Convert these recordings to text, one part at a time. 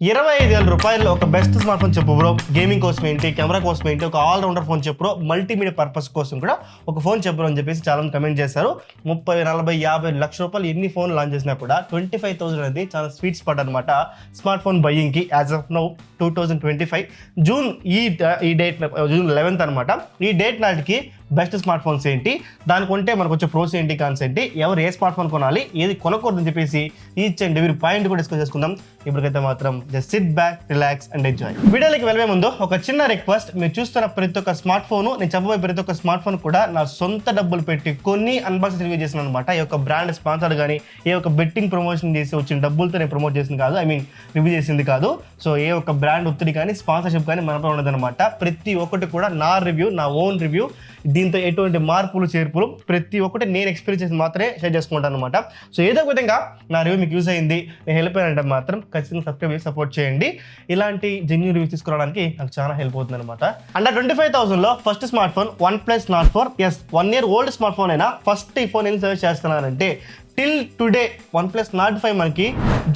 రూ. 25,000 ఒక best smart phone చెప్పు బ్రో. గేమింగ్ కోసం ఏంటి, కెమెరా కోసం ఏంటి, ఒక ఆల్ రౌండర్ ఫోన్ చెప్పు బ్రో, మల్టీమీడియా పర్పస్ కోసం కూడా ఒక ఫోన్ చెప్పు అని చెప్పేసి చాలా మంది కమెంట్ చేశారు. 30, 40, 50 లక్షల రూపాయలు ఎన్ని ఫోన్ లాంచ్ చేసినా కూడా 25,000 అనేది చాలా స్వీట్ స్పాట్ అనమాట స్మార్ట్ ఫోన్ బయ్యింగ్కి. యాజ్ ఆఫ్ నౌ 2025 జూన్ ఈ డేట్ జూన్ 11th అనమాట. ఈ డేట్ నాటికి బెస్ట్ స్మార్ట్ ఫోన్స్ ఏంటి, దానికి కొంటే మనకు వచ్చే ప్రోస్ ఏంటి, కాన్స్ ఏంటి, ఎవరు ఏ స్మార్ట్ ఫోన్ కొనాలి, ఏది కొనకూడదని చెప్పేసి ఈచ్ అండ్ ఎవరీ పాయింట్ కూడా డిస్కస్ చేసుకుందాం. ఇప్పటికైతే మాత్రం just SIT back, relax and enjoy. వీడియోలోకి వెళ్ళే ముందు ఒక చిన్న రిక్వెస్ట్, మీరు చూస్తున్న ప్రతి ఒక్క స్మార్ట్ ఫోన్, నేను చెప్పబోయే ప్రతి ఒక్క స్మార్ట్ ఫోన్ కూడా నా సొంత డబ్బులు పెట్టి కొన్ని అన్బాక్సింగ్ రివ్యూ చేసిన అనమాట. ఈ యొక్క బ్రాండ్ స్పాన్సర్ కానీ ఏ ఒక్క బెట్టింగ్ ప్రమోషన్ చేసి వచ్చిన డబ్బులతో నేను ప్రమోట్ చేసింది కాదు, రివ్యూ చేసింది కాదు. సో ఏ ఒక్క బ్రాండ్ ఒత్తిడి కానీ స్పాన్సర్షిప్ కానీ మనపై ఉండదన్నమాట. ప్రతి ఒక్కటి కూడా నా రివ్యూ, నా ఓన్ రివ్యూ. దీంతో ఎటువంటి మార్పులు చేర్పులు ప్రతి ఒక్కటి నేను ఎక్స్పీరియన్స్ చేసి మాత్రమే షేర్ చేసుకుంటాను అనమాట. సో ఏదో ఒక విధంగా నా రివ్యూ మీకు యూజ్ అయింది, నేను హెల్ప్ అయినంటే మాత్రం ఖచ్చితంగా సబ్స్క్రైబ్ చేసి సపోర్ట్ చేయండి. ఇలాంటి జెన్యూన్ రివ్యూస్ తీసుకురావడానికి నాకు చాలా హెల్ప్ అవుతుంది అనమాట. అండర్ 25,000లో first smart phone OnePlus Nord 4. Yes, 1 year old smart phone అయినా ఫస్ట్ ఈ ఫోన్ ఎందుకు సజెస్ట్ చేస్తున్నానంటే, టిల్ టుడే OnePlus Nord 5 మనకి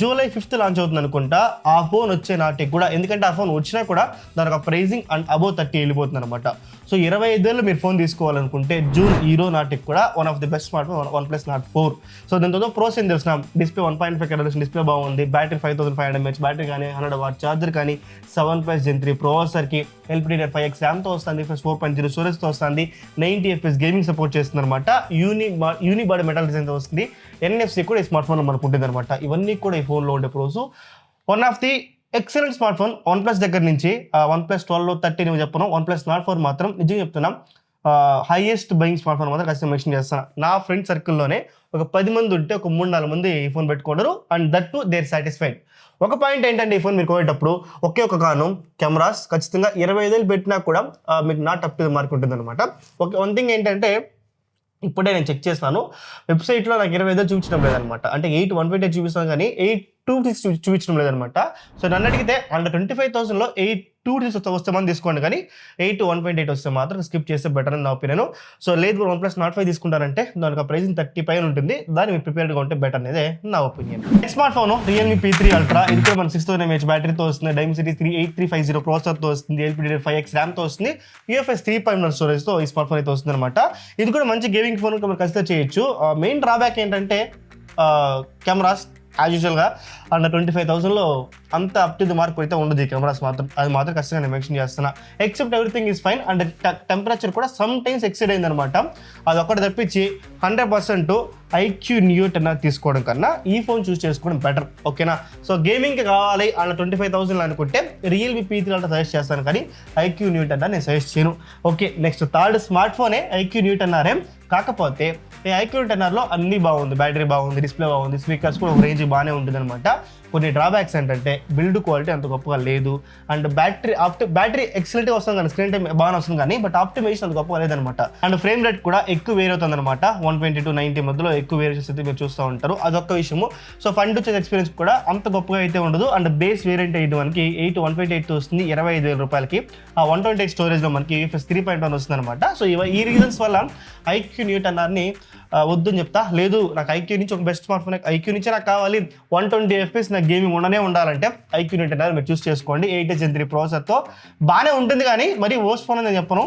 July 5th లాంచ్ అవుతుంది అనుకుంటా. ఆ ఫోన్ వచ్చే నాటికి కూడా, ఎందుకంటే ఆ ఫోన్ వచ్చినా కూడా దానికి ప్రైజింగ్ అండ్ అబౌవ్ 30 వెళ్ళిపోతుంది అనమాట. సో 25,000 మీరు ఫోన్ తీసుకోవాలనుకుంటే జూన్ ఈరో నాటికి కూడా one of the best smart phone OnePlus Nord 4. So దీంతో ప్రోస్ ఏం తెలిసిన, డిస్ప్లే 1.5 కలర్స్ డిస్ప్లే బాగుంది, బ్యాటరీ 5500 mAh బ్యాటరీ కానీ, 100 watt ఛార్జర్ కానీ, 7+ Gen 3 ప్రాసెసర్కి, LPDDR5X ర్యామ్తో వస్తుంది, 4.0 స్టోరేజ్తో వస్తుంది, 90 FPS గేమింగ్ సపోర్ట్ చేస్తుంది అనమాట. యూనిబాడీ మెటల్ డిజైన్తో వస్తుంది, NFC కూడా ఈ స్మార్ట్ ఫోన్లో మనకు ఉంటుంది అనమాట. ఇవన్నీ కూడా ఈ ఫోన్లో ఉండే pros. One of the excellent smart phone OnePlus దగ్గర నుంచి OnePlus 12, 13 నేను చెప్పను. OnePlus Nord 4 మాత్రం నిజంగా చెప్తున్నాం, హైయెస్ట్ బయింగ్ స్మార్ట్ ఫోన్ మాత్రం ఖచ్చితంగా మెన్షన్ చేస్తాను. నా ఫ్రెండ్ సర్కిల్లోనే ఒక 10 మంది ఉంటే ఒక 3-4 మంది ఈ ఫోన్ పెట్టుకుంటారు, and that to their satisfied. ఒక పాయింట్ ఏంటంటే, ఈ ఫోన్ మీరు కొనేటప్పుడు ఒకే ఒక కారణం, కెమెరాస్ ఖచ్చితంగా 25,000 పెట్టినా కూడా మీకు not up to the mark ఉంటుంది అనమాట. వన్ థింగ్ ఏంటంటే, ఇప్పుడే నేను చెక్ చేస్తాను, వెబ్సైట్లో నాకు 25,000 చూపించడం లేదనమాట. అంటే 8/128 చూపిస్తాను కానీ 8/2 చూపించడం లేదనమాట. సో నన్ను అడిగితే అండర్ 25,000లో 8/2 వస్తే మనం తీసుకోండి, కానీ 8/128 వస్తే మాత్రం స్కిప్ చేస్తే బెటర్ అని నా ఒపీనియన్. సో లేదు OnePlus Nord 5 తీసుకుంటారంటే దానికి ఆ ప్రైజింగ్ 30 పైన ఉంటుంది, దాన్ని మీరు ప్రిపేర్డ్గా ఉంటే బెటర్ అనేది నా opinion. Next smart phone Realme P3 Ultra. ఇది కూడా మన 6000 mAh బ్యాటరీతో వస్తుంది, Dimensity 8350 ప్రాసెసర్తో వస్తుంది, LPDDR5X ర్యామ్తో వస్తుంది, UFS 3.1 స్టోరేజ్తో ఈ స్మార్ట్ ఫోన్ అయితే వస్తుంది అనమాట. ఇది కూడా మంచి గేమింగ్ ఫోన్ మనం ఖచ్చితంగా చేయొచ్చు. మెయిన్ డ్రాబ్యాక్ ఏంటంటే కెమెరాస్ యాజ్ యూజువల్గా అండర్ 25,000లో అంత అప్ టు ది మార్క్ అయితే ఉండదు ఈ కెమెరాస్ మాత్రం. అది మాత్రం ఖచ్చితంగా నేను మెన్షన్ చేస్తున్నా. Except everything is fine, and temperature కూడా సమ్ టైమ్స్ ఎక్సీడ్ అయిందనమాట. అది ఒక్కటి తప్పించి 100% IQ Neo 10 తీసుకోవడం కన్నా ఈ ఫోన్ చూస్ చేసుకోవడం బెటర్, ఓకేనా. సో గేమింగ్కి కావాలి అండర్ 25,000 అనుకుంటే Realme P3 Ultra సజెస్ట్ చేస్తాను, కానీ IQ Neo 10 నేను సజెస్ట్ చేయను. ఓకే, నెక్స్ట్ థర్డ్ స్మార్ట్ ఫోనే IQ Neo 10R. కాకపోతే ఈ IQ Neo 10Rలో అన్నీ బాగుంది, బ్యాటరీ బాగుంది, డిస్ప్లే బాగుంది, స్పీకర్స్ కూడా ఒక రేంజ్ బాగానే ఉంటుంది అనమాట. కొన్ని డ్రాబ్యాక్స్ ఏంటంటే బిల్డ్ క్వాలిటీ అంత గొప్పగా లేదు, అండ్ బ్యాటరీ ఎక్సలెంట్గా వస్తుంది కానీ స్క్రీన్ టైం బాగానే వస్తుంది కానీ, బట్ ఆప్టిమైజేషన్ అంత గొప్పగా లేదనమాట. అండ్ ఫ్రేమ్ రేట్ కూడా ఎక్కువ వేరే అవుతుంది అనమాట. 120 to 90 మధ్యలో ఎక్కువ వేరియేషన్స్ అయితే మీరు చూస్తూ ఉంటారు, అదొక్క విషయము. సో ఫండ్ వచ్చే ఎక్స్పీరియన్స్ కూడా అంత గొప్పగా అయితే ఉండదు. అండ్ బేస్ వేరియంట్ అయితే మనకి 8/128 వస్తుంది 25,000 రూపాయలకి. ఆ 128 స్టోరేజ్లో మనకి UFS 3.1 వస్తుంది అనమాట. సో ఈ రీజన్స్ వల్ల IQ Neo 10Rని వద్దని చెప్తా. లేదు నాకు IQ నుంచి ఒక బెస్ట్ స్మార్ట్ ఫోన్, IQ నుంచి నాకు కావాలి 120 FPS నాకు గేమింగ్ ఉండనే ఉండాలంటే IQ Neo 10R మీరు చూస్ చేసుకోండి. 8 Gen 3 ప్రాసెసర్తో బాగానే ఉంటుంది, కానీ మరీ వర్స్ట్ ఫోన్ అని నేను చెప్పను.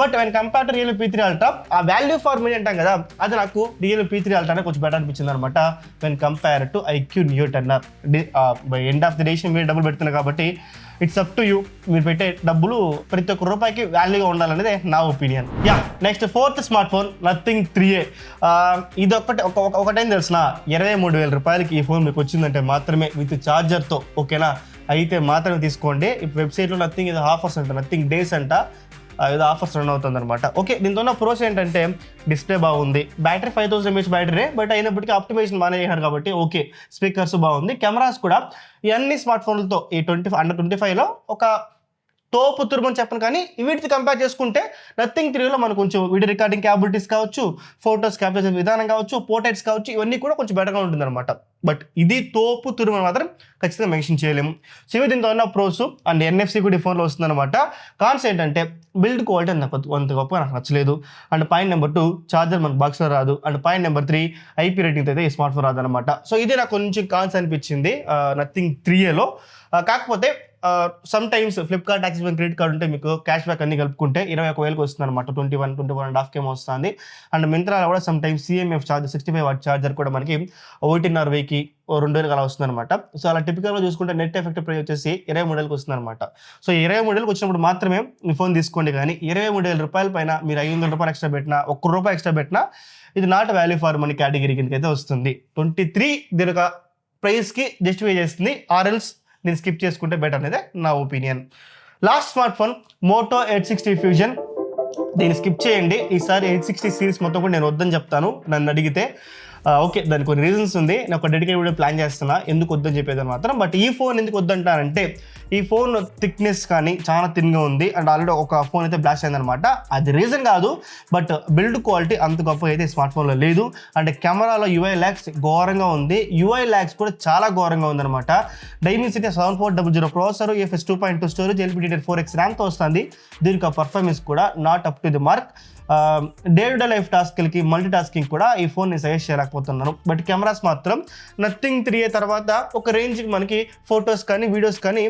But when compare to Realme P3 Ultra, ఆ వాల్యూ ఫర్ మనీ అంటాం కదా, అది నాకు Realme P3 Ultra కొంచెం బెటర్ అనిపించింది అనమాట when compare to IQ Neo 10R. By end of the day మీరు డబ్బులు పెడుతున్నారు కాబట్టి ఇట్స్ అప్ టు యూ. మీరు పెట్టే డబ్బులు ప్రతి ఒక్క రూపాయికి వాల్యూగా ఉండాలనేది నా opinion. Yeah, next fourth smart phone Nothing 3A. ఇది ఒకటేం తెలిసిన 23,000 రూపాయలకి ఈ ఫోన్ మీకు వచ్చిందంటే మాత్రమే విత్ ఛార్జర్తో, ఓకేనా, అయితే మాత్రమే తీసుకోండి. ఇప్పుడు వెబ్సైట్లో నథింగ్ ఇది ఆఫర్స్ అంట, నథింగ్ డేస్ అంట, ఏదో ఆఫర్స్ రన్ అవుతుంది అనమాట. ఓకే, దీంతో ఉన్న ప్రోస్ ఏంటంటే డిస్ప్లే బాగుంది, బ్యాటరీ 5000 mAh బ్యాటరీ, బట్ అయినప్పటికీ ఆప్టిమైజేషన్ బాగానే చేశారు కాబట్టి ఓకే, స్పీకర్స్ బాగుంది, కెమెరాస్ కూడా ఈ అన్ని స్మార్ట్ ఫోన్లతో ఈ అండర్ 25లో ఒక తోపు తురుమని చెప్పను, కానీ వీటితో కంపేర్ చేసుకుంటే నథింగ్ 3లో మనకు కొంచెం వీడియో రికార్డింగ్ క్యాపబిలిటీస్ కావచ్చు, ఫోటోస్ క్యాప్చర్ చేసే విధానం కావచ్చు, పోర్ట్రైట్స్ కావచ్చు, ఇవన్నీ కూడా కొంచెం బెటర్గా ఉంటుంది అనమాట. బట్ ఇది తోపు తురుమని మాత్రం ఖచ్చితంగా మెన్షన్ చేయలేము. సో దీంతో ఉన్న ప్రోస్ అండ్ ఎన్ఎఫ్సి కూడా ఈ ఫోన్లో వస్తుందన్నమాట. కాన్స్ ఏంటంటే బిల్డ్ క్వాలిటీ అంత గొప్పగా నాకు నచ్చలేదు. అండ్ పాయింట్ నెంబర్ 2 చార్జర్ మనకు బాక్స్లో రాదు. And point number 3 IP rating అయితే ఈ స్మార్ట్ ఫోన్ రాదనమాట. సో ఇది నాకు కొంచెం కాన్స్ అనిపించింది నథింగ్ 3లో. కాకపోతే some times Flipkart, axis bank credit card ఉంటే మీకు క్యాష్ బ్యాక్ అన్ని కలుపుకుంటే 21,000కి వస్తుంది అనమాట. 21.5K వస్తుంది. అండ్ మింత్రాలో కూడా some times CMF charger 65 what charger కూడా మనకి 1,500కి 2,000 అలా వస్తుంది అనమాట. సో అలా టిపికల్గా చూసుకుంటే నెట్ ఎఫెక్టివ్ ప్రైస్ వచ్చేసి 23,000కి వస్తుంది అనమాట. సో 23,000కి వచ్చినప్పుడు మాత్రమే మీ ఫోన్ తీసుకోండి, కానీ 23,000 రూపాయల పైన మీరు 500 రూపాయలు ఎక్స్ట్రా పెట్టినా, ₹1 ఎక్స్ట్రా పెట్టినా ఇది not value for money category కిందకి అయితే వస్తుంది. 23 దీని ఒక ప్రైస్కి జస్టిఫై చేస్తుంది. ఆర్ఎల్స్ నేను స్కిప్ చేసుకుంటే బెటర్ అనేది నా opinion. Last smart phone moto 860 fusion. దీన్ని స్కిప్ చేయండి. ఈసారి 860 సిరీస్ మొత్తం కూడా నేను వద్దని చెప్తాను నన్ను అడిగితే. ఓకే, దానికి కొన్ని రీజన్స్ ఉంది. నేను ఒక డెడికేట్ వీడియో ప్లాన్ చేస్తున్నా ఎందుకు వద్దని చెప్పేదని మాత్రం. బట్ ఈ ఫోన్ ఎందుకు వద్దంటానంటే ఈ ఫోన్ థిక్నెస్ కానీ చాలా థిన్గా ఉంది. అండ్ ఆల్రెడీ ఒక ఫోన్ అయితే బ్లాస్ట్ అయిందనమాట. అది రీజన్ కాదు, బట్ బిల్డ్ క్వాలిటీ అంత గొప్పగా అయితే స్మార్ట్ ఫోన్లో లేదు. అండ్ కెమెరాలో UI ల్యాక్స్ ఘోరంగా ఉంది. UI ల్యాక్స్ కూడా చాలా ఘోరంగా ఉందన్నమాట. Dimensity 7400 processor, UFS 2.2 storage, LPDDR4X ర్యామ్తో వస్తుంది. దీనికి ఆ పర్ఫార్మెన్స్ కూడా not up to the mark. Day to day life టాస్క్లకి మల్టీ టాస్కింగ్ కూడా ఈ ఫోన్ నేను సజెస్ట్ చేయలేకపోతున్నాను. బట్ కెమెరాస్ మాత్రం నథింగ్ 3 తర్వాత ఒక రేంజ్కి మనకి ఫొటోస్ కానీ వీడియోస్ కానీ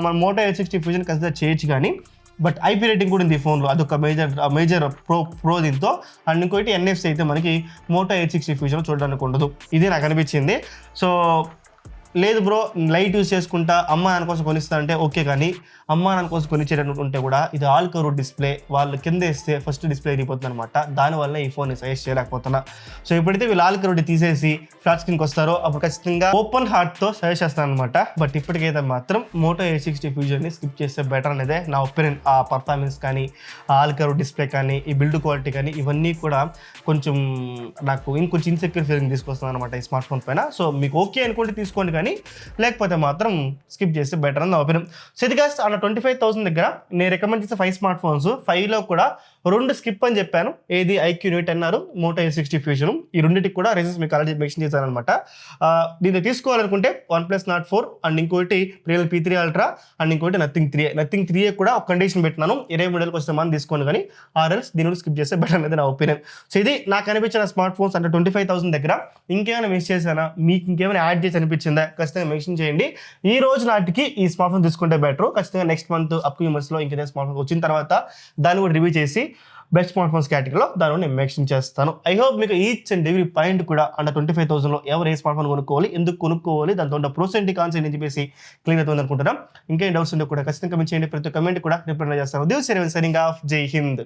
మన మోటో 860 ఫ్యూజన్ కన్సిడర్ చేయొచ్చు. కానీ బట్ ఐపీ రేటింగ్ కూడా ఉంది ఈ ఫోన్లో, అదొక మేజర్ ప్రో దీంతో. అండ్ ఇంకోటి NFC అయితే మనకి మోటో 860 ఫ్యూజన్ చూడడానికి ఉండదు. ఇది నాకు అనిపించింది. సో లేదు బ్రో లైట్ యూస్ చేసుకుంటా అమ్మ నాన్న కోసం కొనిస్తా అంటే ఓకే, కానీ అమ్మ నాన్న కోసం కొనిచ్చేటట్టు ఉంటే కూడా ఇది ఆల్ కవర్ డిస్ప్లే, వాళ్ళు కింద వేస్తే ఫస్ట్ డిస్ప్లే అయిపోతుంది అనమాట. దానివల్ల ఈ ఫోన్ సజెస్ట్ చేయలేకపోతున్నా. సో ఎప్పుడైతే వీళ్ళు ఆల్ కవర్ తీసేసి ఫ్లాట్ స్క్రీన్కి వస్తారో అప్పుడు ఖచ్చితంగా ఓపెన్ హార్ట్తో సజెస్ట్ చేస్తాను అనమాట. బట్ ఇప్పటికైతే మాత్రం మోటో 860 ఫ్యూజన్ని స్కిప్ చేస్తే బెటర్ అనేదే నా ఒపీనియన్. ఆ పర్ఫార్మెన్స్ కానీ, ఆల్ కవర్ డిస్ప్లే కానీ, ఈ బిల్డ్ క్వాలిటీ కానీ ఇవన్నీ కూడా కొంచెం నాకు ఇంకొంచెం ఇన్సెక్యూర్ ఫీలింగ్ తీసుకొస్తుంది అనమాట ఈ స్మార్ట్ ఫోన్ పైన. సో మీకు ఓకే అనుకుంటే తీసుకోండి, కానీ లేకపోతే మాత్రం స్కిప్ చేస్తే బెటర్ అని నా ఒపీనియన్. సో ఇది కాస్ట్ అన్న 25,000 దగ్గర నేను రికమెండ్ చేసే 5 స్మార్ట్ ఫోన్స్. 5లో కూడా 2 స్కిప్ అని చెప్పాను. ఏది IQ Neo 10 మోటో 860 ఫ్యూజన్. ఈ రెండింటికి కూడా రీజన్స్ మీకు ఆల్రెడీ మెన్షన్ చేశాను అనమాట. దీన్ని తీసుకోవాలనుకుంటే OnePlus Nord 4 అండ్ ఇంకోటి Realme P3 Ultra అండ్ ఇంకోటి నథింగ్ 3 కూడా ఒక కండిషన్ పెట్టినాను, 23,000కి వస్తే మనం తీసుకోండి, కానీ ఆర్ఎల్స్ దీని స్కిప్ చేస్తే బెటర్ అనేది నా ఒపీనియన్. సో ఇది నాకు అనిపించిన స్మార్ట్ ఫోన్స్ అంటే 25,000 దగ్గర. ఇంకేమైనా మిస్ చేశానా, మీకు ఇంకేమైనా యాడ్ చేసి అనిపించిందా ఖచ్చితంగా మెన్షన్ చేయండి. ఈ రోజు నాటికి ఈ స్మార్ట్ ఫోన్ తీసుకుంటే బెటర్. ఖచ్చితంగా నెక్స్ట్ మంత్ అప్కమింగ్ మంత్స్లో ఇంకేదైనా స్మార్ట్ ఫోన్ వచ్చిన తర్వాత దాన్ని కూడా రివ్యూ చేసి బెస్ట్ స్మార్ట్ ఫోన్స్ కేటగిరీలో దాన్ని నేను మెన్షన్ చేస్తాను. ఐ హోప్ మీకు ఈచ్ అండ్ ఎవ్రీ పాయింట్ కూడా అండర్ 25,000లో ఎవరు ఏ స్మార్ట్ ఫోన్ కొనుక్కోవాలి, ఎందుకు కొనుక్కోవాలి, దాంతో ఉన్న ప్రోస్ అండ్ కాన్స్ అని చెప్పేసి క్లియర్ అవుతుంది అనుకుంటున్నాం. ఇంకేం డౌట్స్ ఉంటే కూడా ఖచ్చితంగా కమెంట్ చేయండి. ప్రతి కమెంట్ కూడా రిప్లై చేస్తాను. Signing off. జై హింద్.